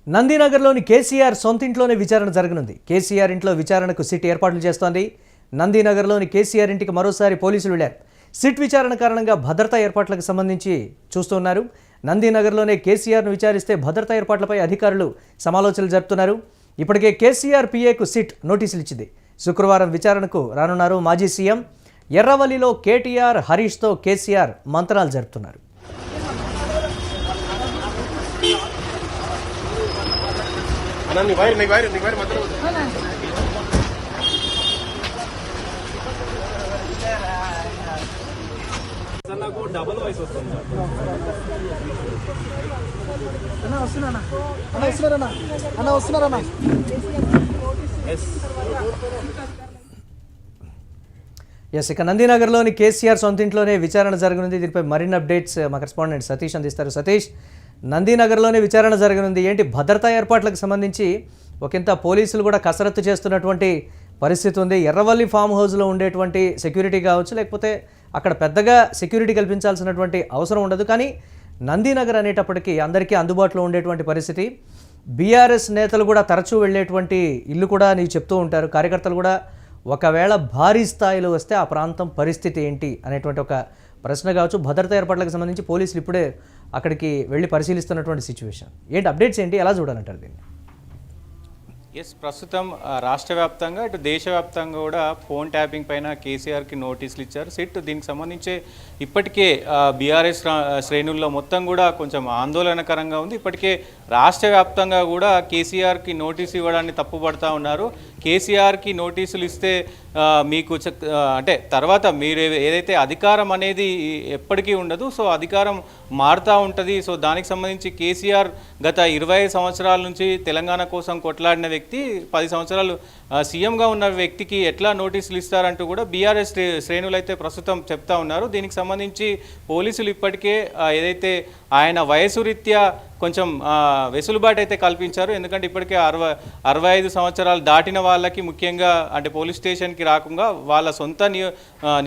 నందినగర్లోని కేసీఆర్ సొంత ఇంట్లోనే విచారణ జరగనుంది. కేసీఆర్ ఇంట్లో విచారణకు సిట్ ఏర్పాట్లు చేస్తోంది. నందినగర్లోని కేసీఆర్ ఇంటికి మరోసారి పోలీసులు వెళ్లారు. సిట్ విచారణ కారణంగా భద్రతా ఏర్పాట్లకు సంబంధించి చూస్తున్నారు. నందినగర్లోనే కేసీఆర్ను విచారిస్తే భద్రతా ఏర్పాట్లపై అధికారులు సమాలోచనలు జరుపుతున్నారు. ఇప్పటికే కేసీఆర్ పిఏకు సిట్ నోటీసులు ఇచ్చింది. శుక్రవారం విచారణకు రానున్నారు. మాజీ సీఎం ఎర్రవల్లిలో కేటీఆర్ హరీష్తో కేసీఆర్ మంతనాలు జరుపుతున్నారు. డబుల్ వాయిస్ వస్తుంది. ఇక నందినగర్లోని కేసీఆర్ సొంత ఇంట్లోనే విచారణ జరగనుంది. దీనిపై మరిన్ని అప్డేట్స్ మా కరెస్పాండెంట్ సతీష్ అందిస్తారు. సతీష్, నందినగర్లోనే విచారణ జరగనుంది. ఏంటి భద్రతా ఏర్పాట్లకు సంబంధించి ఒకంత పోలీసులు కూడా కసరత్తు చేస్తున్నటువంటి పరిస్థితి ఉంది. ఎర్రవల్లి ఫామ్ హౌస్లో ఉండేటువంటి సెక్యూరిటీ కావచ్చు, లేకపోతే అక్కడ పెద్దగా సెక్యూరిటీ కల్పించాల్సినటువంటి అవసరం ఉండదు. కానీ నందినగర్ అనేటప్పటికీ అందరికీ అందుబాటులో ఉండేటువంటి పరిస్థితి. బీఆర్ఎస్ నేతలు కూడా తరచూ వెళ్ళేటువంటి ఇల్లు కూడా నీవు చెప్తూ ఉంటారు. కార్యకర్తలు కూడా ఒకవేళ భారీ స్థాయిలో వస్తే ఆ ప్రాంతం పరిస్థితి ఏంటి అనేటువంటి ఒక ప్రశ్న కావచ్చు. భద్రతా ఏర్పాట్లకు సంబంధించి పోలీసులు ఇప్పుడే అక్కడికి వెళ్ళి పరిశీలిస్తున్నటువంటి సిచ్యువేషన్ ఏంటి, అప్డేట్స్ ఏంటి, ఎలా చూడాలంటారు దీన్ని? ప్రస్తుతం రాష్ట్ర వ్యాప్తంగా ఇటు దేశవ్యాప్తంగా కూడా ఫోన్ ట్యాపింగ్ పైన కేసీఆర్కి నోటీసులు ఇచ్చారు సిట్. దీనికి సంబంధించి ఇప్పటికే బీఆర్ఎస్ శ్రేణుల్లో మొత్తం కూడా కొంచెం ఆందోళనకరంగా ఉంది. ఇప్పటికే రాష్ట్ర వ్యాప్తంగా కూడా కేసీఆర్కి నోటీసు ఇవ్వడాన్ని తప్పుపడతా ఉన్నారు. కేసీఆర్కి నోటీసులు ఇస్తే మీకు అంటే తర్వాత మీరు ఏదైతే అధికారం అనేది ఎప్పటికీ ఉండదు, సో అధికారం మారుతూ ఉంటుంది. సో దానికి సంబంధించి కేసీఆర్ గత 25 సంవత్సరాల నుంచి తెలంగాణ కోసం కొట్లాడిన వ్యక్తి, 10 సంవత్సరాలు సీఎంగా ఉన్న వ్యక్తికి ఎట్లా నోటీసులు ఇస్తారంటూ కూడా బీఆర్ఎస్ శ్రేణులు అయితే ప్రస్తుతం చెప్తా ఉన్నారు. దీనికి సంబంధించి పోలీసులు ఇప్పటికే ఏదైతే ఆయన వయసు రీత్యా కొంచెం వెసులుబాటు అయితే కల్పించారు. ఎందుకంటే ఇప్పటికే 65 సంవత్సరాలు దాటిన వాళ్ళకి ముఖ్యంగా అంటే పోలీస్ స్టేషన్కి రాకుండా వాళ్ళ సొంత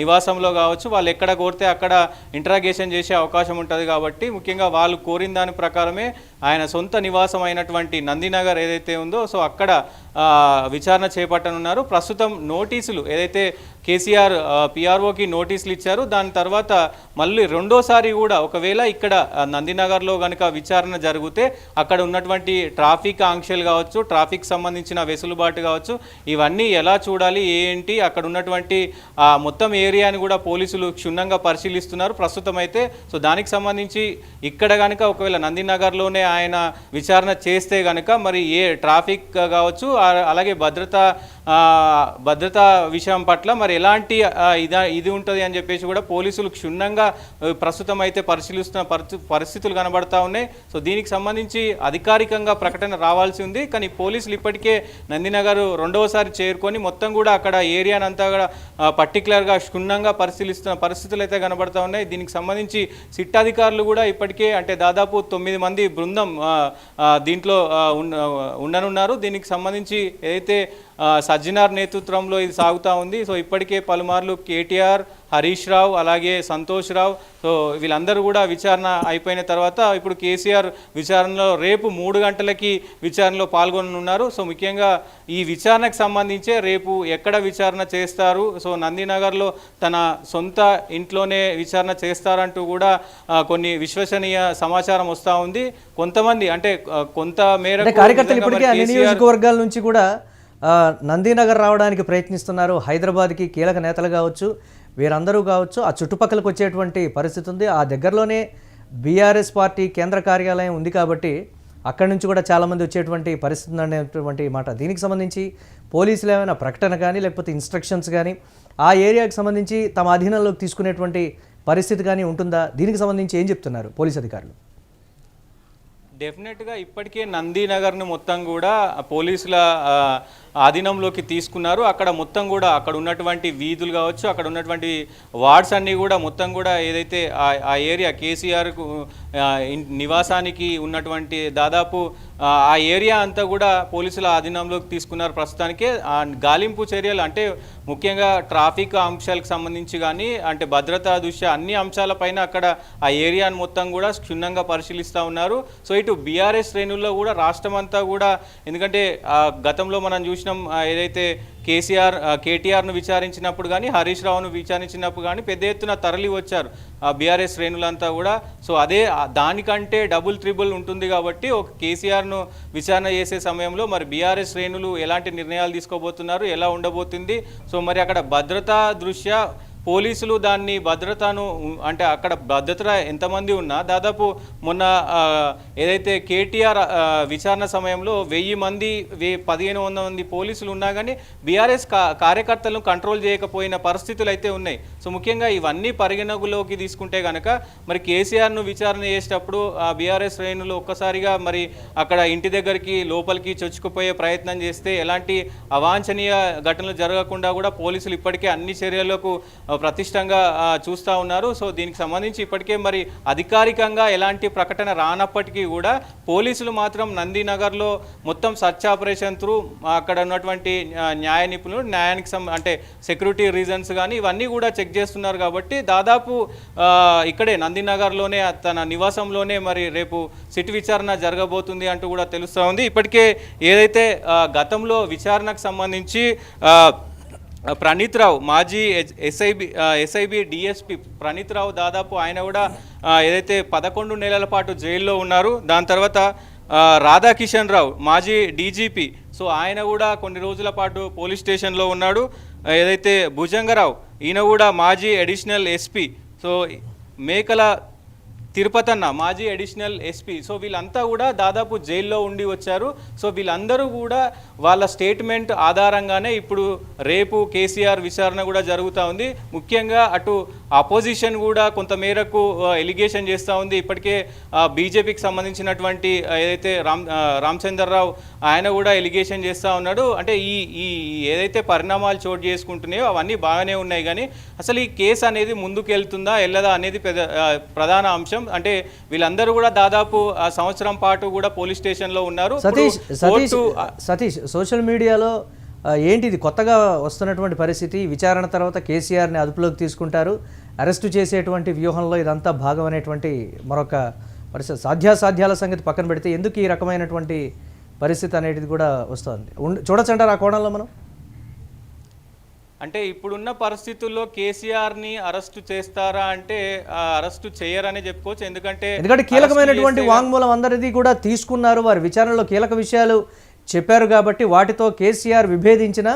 నివాసంలో కావచ్చు, వాళ్ళు ఎక్కడ కోరితే అక్కడ ఇంటరాగేషన్ చేసే అవకాశం ఉంటుంది. కాబట్టి ముఖ్యంగా వాళ్ళు కోరిన దాని ప్రకారమే ఆయన సొంత నివాసం అయినటువంటి నందినగర్ ఏదైతే ఉందో సో అక్కడ విచారణ చేపట్టనున్నారు. ప్రస్తుతం నోటీసులు ఏదైతే కేసీఆర్ పిఆర్ఓకి నోటీసులు ఇచ్చారు, దాని తర్వాత మళ్ళీ రెండోసారి కూడా ఒకవేళ ఇక్కడ నందినగర్లో కనుక విచారణ జరిగితే అక్కడ ఉన్నటువంటి ట్రాఫిక్ ఆంక్షలు కావచ్చు, ట్రాఫిక్ సంబంధించిన వెసులుబాటు కావచ్చు, ఇవన్నీ ఎలా చూడాలి ఏంటి, అక్కడ ఉన్నటువంటి మొత్తం ఏరియాని కూడా పోలీసులు క్షుణ్ణంగా పరిశీలిస్తున్నారు ప్రస్తుతం అయితే. సో దానికి సంబంధించి ఇక్కడ కనుక ఒకవేళ నందినగర్లోనే ఆయన విచారణ చేస్తే కనుక మరి ఏ ట్రాఫిక్ కావచ్చు, అలాగే భద్రతా విషయం పట్ల మరి ఎలాంటి ఇది ఉంటుంది అని చెప్పేసి కూడా పోలీసులు క్షుణ్ణంగా ప్రస్తుతం అయితే పరిశీలిస్తున్న పరిస్థితులు కనబడతా ఉన్నాయి. సో దీనికి సంబంధించి అధికారికంగా ప్రకటన రావాల్సి ఉంది. కానీ పోలీసులు ఇప్పటికే నందినగర్ రెండవసారి చేరుకొని మొత్తం కూడా అక్కడ ఏరియాని అంతా కూడా పర్టికులర్గా క్షుణ్ణంగా పరిశీలిస్తున్న పరిస్థితులు అయితే కనబడతా ఉన్నాయి. దీనికి సంబంధించి సిట్ అధికారులు కూడా ఇప్పటికే అంటే దాదాపు 9 మంది బృందం దీంట్లో ఉండనున్నారు. దీనికి సంబంధించి ఏదైతే సజ్జనార్ నేతృత్వంలో ఇది సాగుతూ ఉంది. సో ఇప్పటికే పలుమార్లు కేటీఆర్, హరీష్ రావు, అలాగే సంతోష్ రావు, సో వీళ్ళందరూ కూడా విచారణ అయిపోయిన తర్వాత ఇప్పుడు కేసీఆర్ విచారణలో రేపు 3 గంటలకి విచారణలో పాల్గొనున్నారు. సో ముఖ్యంగా ఈ విచారణకు సంబంధించే రేపు ఎక్కడ విచారణ చేస్తారు, సో నందినగర్లో తన సొంత ఇంట్లోనే విచారణ చేస్తారంటూ కూడా కొన్ని విశ్వసనీయ సమాచారం వస్తూ ఉంది. కొంతమంది అంటే కొంత మేరకు కార్యకర్తలు ఇప్పటికే అన్ని నియోజకవర్గాల నుంచి కూడా నందినగర్ రావడానికి ప్రయత్నిస్తున్నారు. హైదరాబాద్కి కీలక నేతలు కావచ్చు, వీరందరూ కావచ్చు ఆ చుట్టుపక్కలకు వచ్చేటువంటి పరిస్థితి ఉంది. ఆ దగ్గరలోనే బీఆర్ఎస్ పార్టీ కేంద్ర కార్యాలయం ఉంది కాబట్టి అక్కడి నుంచి కూడా చాలామంది వచ్చేటువంటి పరిస్థితి అనేటువంటి మాట. దీనికి సంబంధించి పోలీసులు ఏమైనా ప్రకటన కానీ లేకపోతే ఇన్స్ట్రక్షన్స్ కానీ ఆ ఏరియాకి సంబంధించి తమ అధీనంలోకి తీసుకునేటువంటి పరిస్థితి కానీ ఉంటుందా? దీనికి సంబంధించి ఏం చెప్తున్నారు పోలీస్ అధికారులు? డెఫినెట్గా ఇప్పటికే నందినగర్ను మొత్తం కూడా పోలీసుల ఆధీనంలోకి తీసుకున్నారు. అక్కడ మొత్తం కూడా అక్కడ ఉన్నటువంటి వీధులు కావచ్చు, అక్కడ ఉన్నటువంటి వార్డ్స్ అన్నీ కూడా మొత్తం కూడా ఏదైతే ఆ ఏరియా కేసీఆర్కు నివాసానికి ఉన్నటువంటి దాదాపు ఆ ఏరియా అంతా కూడా పోలీసుల ఆధీనంలోకి తీసుకున్నారు. ప్రస్తుతానికే గాలింపు చర్యలు అంటే ముఖ్యంగా ట్రాఫిక్ అంశాలకు సంబంధించి కానీ అంటే భద్రతా దృష్ట్యా అన్ని అంశాలపైన అక్కడ ఆ ఏరియాను మొత్తం కూడా క్షుణ్ణంగా పరిశీలిస్తూ ఉన్నారు. సో ఇటు బీఆర్ఎస్ శ్రేణుల్లో కూడా రాష్ట్రం అంతా కూడా, ఎందుకంటే గతంలో మనం చూసినాం ఏదైతే కేటీఆర్ను విచారించినప్పుడు కానీ హరీష్ రావును విచారించినప్పుడు కానీ పెద్ద ఎత్తున తరలి వచ్చారు బీఆర్ఎస్ శ్రేణులంతా కూడా. సో అదే దానికంటే డబుల్ ట్రిబుల్ ఉంటుంది కాబట్టి ఒక కేసీఆర్ను విచారణ చేసే సమయంలో మరి బీఆర్ఎస్ శ్రేణులు ఎలాంటి నిర్ణయాలు తీసుకోబోతున్నారు, ఎలా ఉండబోతుంది. సో మరి అక్కడ భద్రతా దృష్ట్యా పోలీసులు దాన్ని భద్రతను అంటే అక్కడ భద్రత ఎంతమంది ఉన్నా దాదాపు మొన్న ఏదైతే కేటీఆర్ విచారణ సమయంలో 1000 మంది 1500 మంది పోలీసులు ఉన్నా కానీ బీఆర్ఎస్ కార్యకర్తలను కంట్రోల్ చేయకపోయిన పరిస్థితులు అయితే ఉన్నాయి. సో ముఖ్యంగా ఇవన్నీ పరిగణలోకి తీసుకుంటే కనుక మరి కేసీఆర్ను విచారణ చేసేటప్పుడు బీఆర్ఎస్ శ్రేణులు ఒక్కసారిగా మరి అక్కడ ఇంటి దగ్గరికి లోపలికి చొచ్చుకుపోయే ప్రయత్నం చేస్తే ఎలాంటి అవాంఛనీయ ఘటనలు జరగకుండా కూడా పోలీసులు ఇప్పటికే అన్ని చర్యలకు ప్రతిష్టంగా చూస్తూ ఉన్నారు. సో దీనికి సంబంధించి ఇప్పటికే మరి అధికారికంగా ఎలాంటి ప్రకటన రానప్పటికీ కూడా పోలీసులు మాత్రం నందినగర్లో మొత్తం సర్చ్ ఆపరేషన్ త్రూ అక్కడ ఉన్నటువంటి న్యాయ నిపుణులు న్యాయానికి అంటే సెక్యూరిటీ రీజన్స్ కానీ ఇవన్నీ కూడా చెక్ చేస్తున్నారు. కాబట్టి దాదాపు ఇక్కడే నందినగర్లోనే తన నివాసంలోనే మరి రేపు సిట్ విచారణ జరగబోతుంది అంటూ కూడా తెలుస్తూ ఉంది. ఇప్పటికే ఏదైతే గతంలో విచారణకు సంబంధించి ప్రణీత్ రావు మాజీ ఎస్ఐబి డిఎస్పి ప్రణీత్ రావు దాదాపు ఆయన కూడా ఏదైతే 11 నెలల పాటు జైల్లో ఉన్నారు. దాని తర్వాత రాధాకిషన్ రావు మాజీ డీజీపీ, సో ఆయన కూడా కొన్ని రోజుల పాటు పోలీస్ స్టేషన్లో ఉన్నాడు. ఏదైతే భుజంగరావు ఈయన కూడా మాజీ అడిషనల్ ఎస్పీ, సో మేకల తిరుపతన్న మాజీ అడిషనల్ ఎస్పీ, సో వీళ్ళంతా కూడా దాదాపు జైల్లో ఉండి వచ్చారు. సో వీళ్ళందరూ కూడా వాళ్ళ స్టేట్మెంట్ ఆధారంగానే ఇప్పుడు రేపు కేసీఆర్ విచారణ కూడా జరుగుతూ ఉంది. ముఖ్యంగా అటు అపోజిషన్ కూడా కొంతమేరకు ఎలిగేషన్ చేస్తూ ఉంది. ఇప్పటికే బీజేపీకి సంబంధించినటువంటి ఏదైతే రామచంద్రరావు ఆయన కూడా ఎలిగేషన్ చేస్తూ ఉన్నాడు. అంటే ఈ ఏదైతే పరిణామాలు చోటు చేసుకుంటున్నాయో అవన్నీ బాగానే ఉన్నాయి, కానీ అసలు ఈ కేసు అనేది ముందుకు వెళ్తుందా వెళ్ళదా అనేది ప్రధాన అంశం. అంటే వీళ్ళందరూ కూడా దాదాపు సంవత్సరం పాటు కూడా పోలీస్ స్టేషన్లో ఉన్నారు. సతీష్ సోషల్ మీడియాలో ఏంటిది కొత్తగా వస్తున్నటువంటి పరిస్థితి, విచారణ తర్వాత కేసీఆర్ని అదుపులోకి తీసుకుంటారు, అరెస్టు చేసేటువంటి వ్యూహంలో ఇదంతా భాగం అనేటువంటి మరొక పరిస్థితి. సాధ్యాసాధ్యాల సంగతి పక్కన పెడితే ఎందుకు ఈ రకమైనటువంటి పరిస్థితి అనేది కూడా వస్తుంది చూడొచ్చంటారు ఆ కోణంలో మనం? అంటే ఇప్పుడున్న పరిస్థితుల్లో కేసీఆర్ని అరెస్టు చేస్తారా అంటే అరెస్టు చేయరనే చెప్పుకోవచ్చు. ఎందుకంటే కీలకమైనటువంటి వాంగ్మూలం అందరిది కూడా తీసుకున్నారు, వారి విచారణలో కీలక విషయాలు చెప్పారు కాబట్టి వాటితో కేసీఆర్ విభేదించినా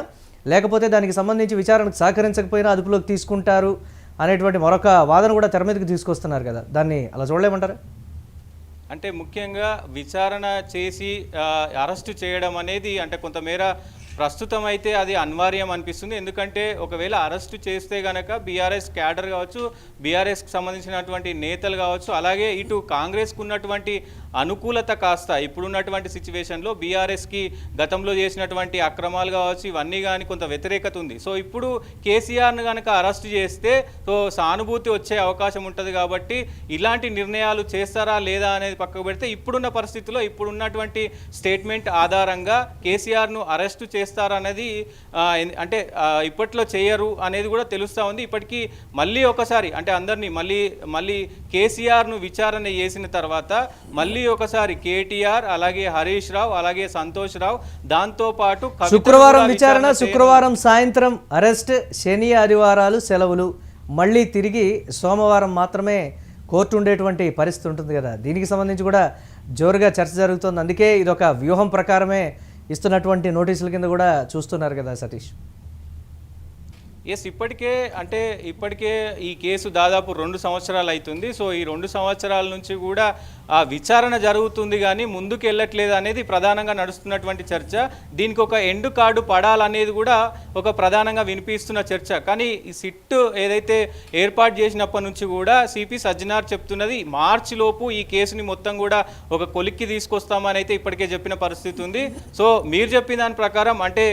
లేకపోతే దానికి సంబంధించి విచారణకు సహకరించకపోయినా అదుపులోకి తీసుకుంటారు అనేటువంటి మరొక వాదన కూడా తెర మీదకి తీసుకొస్తున్నారు కదా, దాన్ని అలా చూడలేమంటారా? అంటే ముఖ్యంగా విచారణ చేసి అరెస్టు చేయడం అనేది అంటే కొంతమేర ప్రస్తుతం అయితే అది అనివార్యం అనిపిస్తుంది. ఎందుకంటే ఒకవేళ అరెస్టు చేస్తే కనుక బీఆర్ఎస్ క్యాడర్ కావచ్చు, బీఆర్ఎస్కి సంబంధించినటువంటి నేతలు కావచ్చు, అలాగే ఇటు కాంగ్రెస్కు ఉన్నటువంటి అనుకూలత కాస్త ఇప్పుడున్నటువంటి సిచ్యువేషన్లో బీఆర్ఎస్కి గతంలో చేసినటువంటి అక్రమాలు కావచ్చు ఇవన్నీ కానీ కొంత వ్యతిరేకత ఉంది. సో ఇప్పుడు కేసీఆర్ను కనుక అరెస్టు చేస్తే సో సానుభూతి వచ్చే అవకాశం ఉంటుంది. కాబట్టి ఇలాంటి నిర్ణయాలు చేస్తారా లేదా అనేది పక్కకు పెడితే ఇప్పుడున్న పరిస్థితుల్లో ఇప్పుడున్నటువంటి స్టేట్మెంట్ ఆధారంగా కేసీఆర్ను అరెస్టు చేస్తారనేది అంటే ఇప్పట్లో చేయరు అనేది కూడా తెలుస్తూ ఉంది. ఇప్పటికీ మళ్ళీ ఒకసారి అంటే అందరినీ మళ్ళీ కేసీఆర్ను విచారణ చేసిన తర్వాత మళ్ళీ ఒకసారి కేటీఆర్ అలాగే హరీష్ రావు అలాగే సంతోష్ రావు దాంతోపాటు శుక్రవారం విచారణ, శుక్రవారం సాయంత్రం అరెస్ట్, శని ఆదివారాలు సెలవులు, మళ్ళీ తిరిగి సోమవారం మాత్రమే కోర్టు ఉండేటువంటి పరిస్థితి ఉంటుంది కదా, దీనికి సంబంధించి కూడా జోరుగా చర్చ జరుగుతుంది. అందుకే ఇదొక వ్యూహం ప్రకారమే ఇస్తున్నటువంటి నోటీసుల కింద కూడా చూస్తున్నారు కదా సతీష్. ఎస్, ఇప్పటికే ఈ కేసు దాదాపు 2 సంవత్సరాలు అవుతుంది. సో ఈ 2 సంవత్సరాల నుంచి కూడా ఆ విచారణ జరుగుతుంది కానీ ముందుకు వెళ్ళట్లేదు అనేది ప్రధానంగా నడుస్తున్నటువంటి చర్చ. దీనికి ఒక ఎండు కార్డు పడాలనేది కూడా ఒక ప్రధానంగా వినిపిస్తున్న చర్చ. కానీ ఈ సిట్ ఏదైతే ఏర్పాటు చేసినప్పటి నుంచి కూడా సిపి సజ్జనార్ చెప్తున్నది మార్చిలోపు ఈ కేసుని మొత్తం కూడా ఒక కొలిక్కి తీసుకొస్తామని అయితే ఇప్పటికే చెప్పిన పరిస్థితి ఉంది. సో మీరు చెప్పిన దాని ప్రకారం అంటే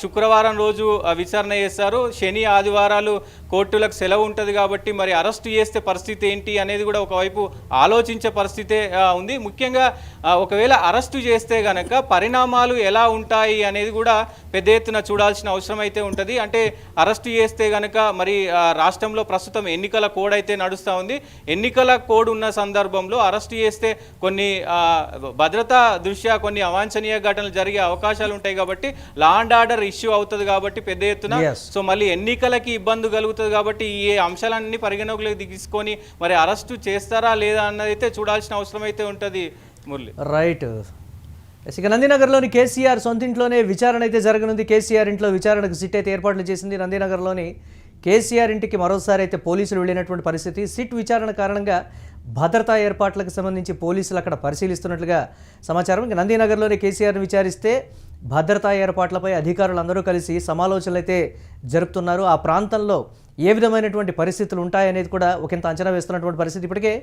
శుక్రవారం రోజు విచారణ చేస్తారు, శని ఆదివారాలు కోర్టులకు సెలవు ఉంటుంది కాబట్టి మరి అరెస్టు చేస్తే పరిస్థితి ఏంటి అనేది కూడా ఒకవైపు ఆలోచించే పరిస్థితే ఉంది. ముఖ్యంగా ఒకవేళ అరెస్టు చేస్తే గనక పరిణామాలు ఎలా ఉంటాయి అనేది కూడా పెద్ద ఎత్తున చూడాల్సిన అవసరం అయితే ఉంటుంది. అంటే అరెస్టు చేస్తే గనక మరి రాష్ట్రంలో ప్రస్తుతం ఎన్నికల కోడ్ అయితే నడుస్తూ ఉంది. ఎన్నికల కోడ్ ఉన్న సందర్భంలో అరెస్టు చేస్తే కొన్ని భద్రతా దృష్ట్యా కొన్ని అవాంఛనీయ ఘటనలు జరిగే అవకాశాలు ఉంటాయి కాబట్టి లా అండ్ ఆర్డర్ ఇష్యూ అవుతుంది కాబట్టి పెద్ద ఎత్తున సో మళ్ళీ ఎన్నికలకి ఇబ్బంది కలుగుతుంది కాబట్టి ఈ అంశాలన్నీ పరిగణలోకి తీసుకొని మరి అరెస్టు చేస్తారా లేదా అన్నది అయితే చూడాల్సిన అవసరం అయితే ఉంటుంది. మురళి రైట్. ఇక నందినగర్లోని కేసీఆర్ సొంత ఇంట్లోనే విచారణ అయితే జరగనుంది. కేసీఆర్ ఇంట్లో విచారణకు సిట్ అయితే ఏర్పాట్లు చేసింది. నందినగర్లోని కేసీఆర్ ఇంటికి మరోసారి అయితే పోలీసులు వెళ్ళినటువంటి పరిస్థితి. సిట్ విచారణ కారణంగా భద్రతా ఏర్పాట్లకు సంబంధించి పోలీసులు అక్కడ పరిశీలిస్తున్నట్లుగా సమాచారం. ఇక నందినగర్లోని కేసీఆర్ని విచారిస్తే భద్రతా ఏర్పాట్లపై అధికారులు అందరూ కలిసి సమాలోచనలు అయితే జరుపుతున్నారు. ఆ ప్రాంతంలో ఏ విధమైనటువంటి పరిస్థితులు ఉంటాయనేది కూడా ఒకంత అంచనా వేస్తున్నటువంటి పరిస్థితి. ఇప్పటికే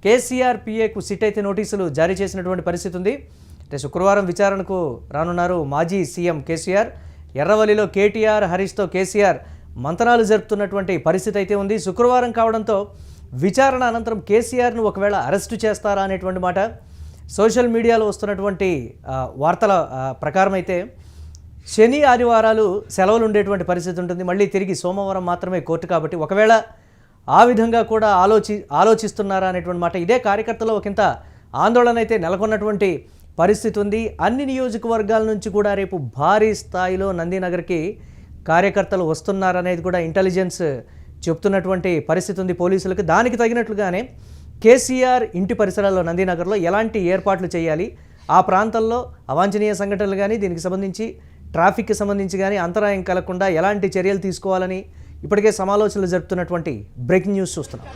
కేసీఆర్ పిఏకు సిట్ అయితే నోటీసులు జారీ చేసినటువంటి పరిస్థితి ఉంది. అంటే శుక్రవారం విచారణకు రానున్నారు మాజీ సీఎం కేసీఆర్. ఎర్రవల్లిలో కేటీఆర్ హరీష్తో కేసీఆర్ మంతనాలు జరుపుతున్నటువంటి పరిస్థితి అయితే ఉంది. శుక్రవారం కావడంతో విచారణ అనంతరం కేసీఆర్ను ఒకవేళ అరెస్టు చేస్తారా అనేటువంటి మాట సోషల్ మీడియాలో వస్తున్నటువంటి వార్తల ప్రకారం అయితే శని ఆదివారాలు సెలవులు ఉండేటువంటి పరిస్థితి ఉంటుంది. మళ్ళీ తిరిగి సోమవారం మాత్రమే కోర్టు కాబట్టి ఒకవేళ ఆ విధంగా కూడా ఆలోచిస్తున్నారా అనేటువంటి మాట. ఇదే కార్యకర్తలో ఒకంత ఆందోళన అయితే నెలకొన్నటువంటి పరిస్థితి ఉంది. అన్ని నియోజకవర్గాల నుంచి కూడా రేపు భారీ స్థాయిలో నందినగర్కి కార్యకర్తలు వస్తున్నారనేది కూడా ఇంటెలిజెన్స్ చెప్తున్నటువంటి పరిస్థితి ఉంది పోలీసులకు. దానికి తగినట్లుగానే కేసీఆర్ ఇంటి పరిసరాల్లో నందినగర్లో ఎలాంటి ఏర్పాట్లు చేయాలి, ఆ ప్రాంతంలో అవాంఛనీయ సంఘటనలు కానీ దీనికి సంబంధించి ట్రాఫిక్కి సంబంధించి కానీ అంతరాయం కలగకుండా ఎలాంటి చర్యలు తీసుకోవాలని ఇప్పటికే సమాలోచనలు జరుపుతున్నటువంటి బ్రేకింగ్ న్యూస్ చూస్తున్నాం.